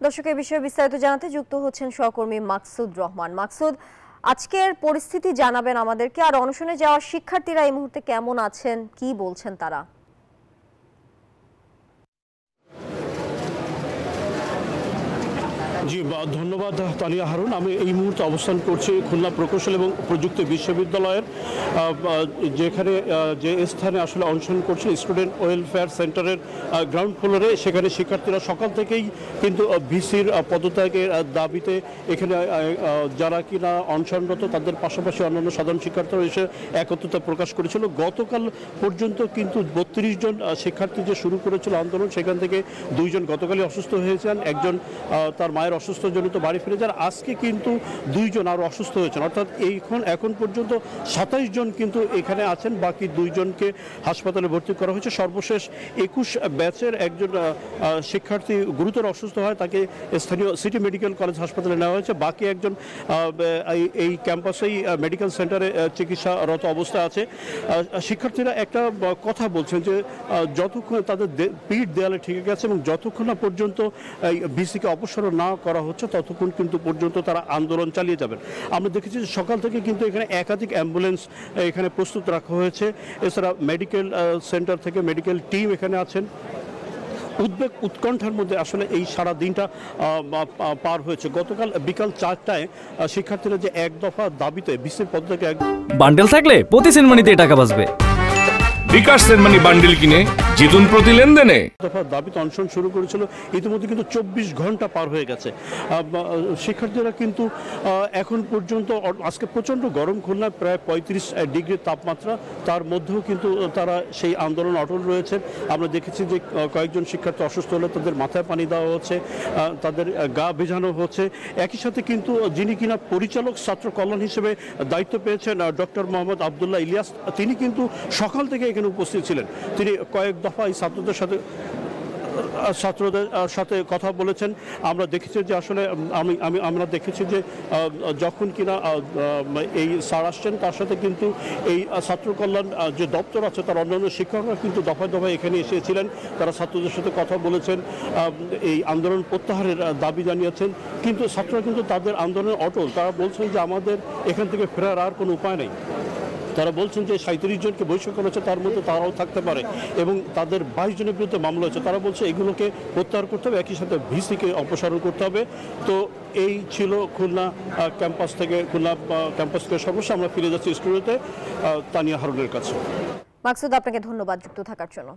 দর্শক এই বিষয়ে বিস্তারিত জানাতে যুক্ত হচ্ছেন সহকর্মী মাকসুদ রহমান। মাকসুদ, আজকের পরিস্থিতি জানাবেন আমাদেরকে, আর অনশনে যাওয়া শিক্ষার্থীরা এই মুহূর্তে কেমন আছেন, কি বলছেন তারা? জি ধন্যবাদ তানিয়া হারুন। আমি এই মুহূর্তে অবস্থান করছি খুলনা প্রকৌশল এবং প্রযুক্তি বিশ্ববিদ্যালয়ের যেখানে যে স্থানে আসলে অনশন করছে স্টুডেন্ট ওয়েলফেয়ার সেন্টারের গ্রাউন্ড ফ্লোরে। সেখানে শিক্ষার্থীরা সকাল থেকেই কিন্তু ভিসির পদত্যাগের দাবিতে এখানে যারা কিনা অনশনরত তাদের পাশাপাশি অন্যান্য সাধারণ শিক্ষার্থীরা এসে একত্রতা প্রকাশ করেছিল। গতকাল পর্যন্ত কিন্তু 32 জন শিক্ষার্থী যে শুরু করেছিল আন্দোলন, সেখান থেকে 2 জন গতকালই অসুস্থ হয়েছেন, একজন তার মায়ের অসুস্থজনিত বাড়ি ফিরে যান। আজকে কিন্তু 2 জন আরও অসুস্থ হয়েছেন, অর্থাৎ এখন পর্যন্ত 27 জন কিন্তু এখানে আছেন। বাকি 2 জনকে হাসপাতালে ভর্তি করা হয়েছে। সর্বশেষ 21 ব্যাচের একজন শিক্ষার্থী গুরুতর অসুস্থ হয়, তাকে স্থানীয় সিটি মেডিকেল কলেজ হাসপাতালে নেওয়া হয়েছে। বাকি একজন এই ক্যাম্পাসেই মেডিকেল সেন্টারে চিকিৎসারত অবস্থায় আছে। শিক্ষার্থীরা একটা কথা বলছেন যে যতক্ষণ তাদের পিঠ দেয়ালে ঠেকে গেছে এবং যতক্ষণ না পর্যন্ত ভিসিকে অপসারণ না করা হচ্ছে ততক্ষণ কিন্তু পর্যন্ত তারা আন্দোলন চালিয়ে যাবেন। আমরা দেখেছি যে সকাল থেকে কিন্তু এখানে একাধিক অ্যাম্বুলেন্স এখানে প্রস্তুত রাখা হয়েছে। এছাড়া মেডিকেল সেন্টার থেকে মেডিকেল টিম এখানে আছেন। উদ্বেগ উৎকণ্ঠার মধ্যে আসলে এই সারা দিনটা পার হয়েছে। গতকাল বিকাল 4টায় শিক্ষার্থীরা যে এক দফা দাবিতে ভিসির পদত্যাগে বান্ডেল থাকলে প্রতি সেনমানিতে টাকা বাঁচবে। বিকাশ সেনমানি বান্ডেল কিনে জিতুন প্রতি লেনদেনে। দফা দাবিতে অনশন শুরু করেছিল, ইতিমধ্যে কিন্তু 24 ঘন্টা পার হয়ে গেছে। শিক্ষার্থীরা কিন্তু এখন পর্যন্ত, আজকে প্রচণ্ড গরম, খুলনায় প্রায় 35 ডিগ্রি তাপমাত্রা, তার মধ্যেও কিন্তু তারা সেই আন্দোলন অটল রয়েছেন। আমরা দেখেছি যে কয়েকজন শিক্ষার্থী অসুস্থ হলে তাদের মাথায় পানি দেওয়া হচ্ছে, তাদের গা ভেজানো হচ্ছে। একই সাথে কিন্তু যিনি কিনা পরিচালক ছাত্র কল্যাণ হিসেবে দায়িত্ব পেয়েছেন ডক্টর মোহাম্মদ আবদুল্লাহ ইলিয়াস, তিনি কিন্তু সকাল থেকে এখানে উপস্থিত ছিলেন। তিনি কয়েক দফা এই ছাত্রদের সাথে কথা বলেছেন। আমরা দেখেছি যে আসলে আমরা দেখেছি যে যখন কিনা এই স্যার আসছেন, তার সাথে কিন্তু এই ছাত্র কল্যাণ যে দপ্তর আছে তার অন্যান্য শিক্ষকরা কিন্তু দফায় দফায় এখানে এসেছিলেন। তারা ছাত্রদের সাথে কথা বলেছেন, এই আন্দোলন প্রত্যাহারের দাবি জানিয়েছেন। কিন্তু ছাত্ররা কিন্তু তাদের আন্দোলনে অটল। তারা বলছেন যে আমাদের এখান থেকে ফেরার আর কোনো উপায় নেই। তারা বলছেন যে 37 জনকে বহিষ্কার করা হয়েছে, তার মধ্যে তারাও থাকতে পারে এবং তাদের 22 জনের বিরুদ্ধে মামলা হয়েছে। তারা বলছে এগুলোকে প্রত্যাহার করতে হবে, একই সাথে ভিসিকে অপসারণ করতে হবে। তো এই ছিল খুলনা ক্যাম্পাস থেকে সর্বশেষ। আমরা ফিরে যাচ্ছি স্টুডিওতে তানিয়া হারুনের কাছে। মাকসুদ, আপনাকে ধন্যবাদ যুক্ত থাকার জন্য।